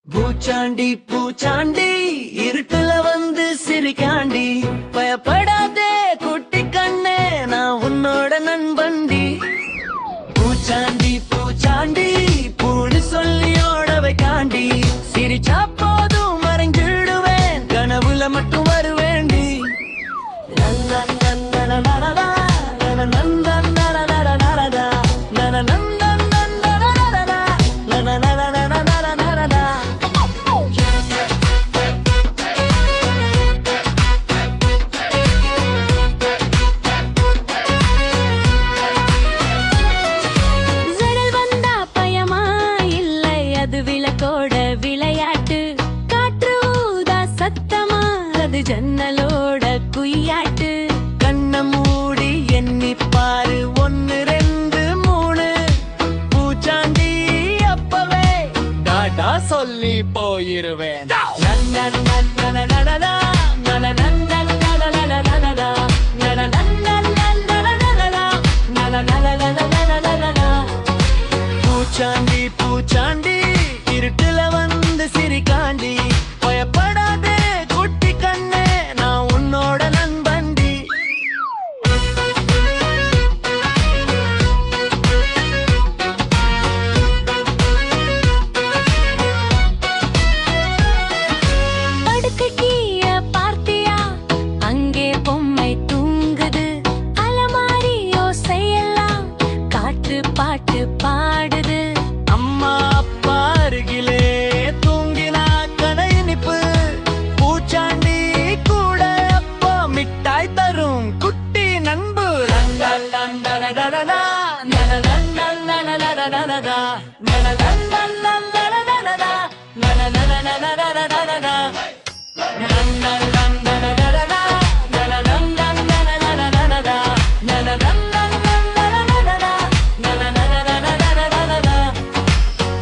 பூச்சாண்டி பூச்சாண்டி இருட்டுல வந்து சிரிக்காண்டி பயப்படாதே குட்டி கண்ணே நான் உன்னோட நண்பண்டி பூச்சாண்டி பூச்சாண்டி பூடு சொல்லியோட வைக்காண்டி சிரிச்சா போதும் மறைஞ்சிடுவேன் கனவுல மட்டும் வருவேண்டி விளையாட்டு காற்று ஊதா சத்தமா அது ஜன்னலோட குய்யாட்டு கண்ண மூடி எண்ணி பாரு 1 2 3 பூச்சாண்டி அப்பவே டாடா சொல்லி போயிருவேன் பூச்சாண்டி பூச்சாண்டி இருட்டுல வந்து சிரிக்காண்டி பயப்படாதே குட்டி கண்ணே நான் உன்னோட நண்பண்டி படுக்கைய பார்த்தியா அங்கே பொம்மை தூங்குது அலமாரியோ செய்யலாம் காற்று பாட்டு பாடுது அம்மா அப்பா அருகிலே தூங்கினா கனை இனிப்பு பூச்சாண்டி கூட அப்பா மிட்டாய் தரும் குட்டி நண்பு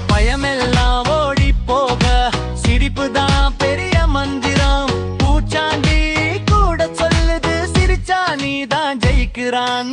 பயமெல்லாம் ஓடி போக சிரிப்புதான் பெரிய மந்திரம் பூச்சாண்டி கூட சொல்லுது சிரிச்சா நீதான் ஜெயிக்கிறான்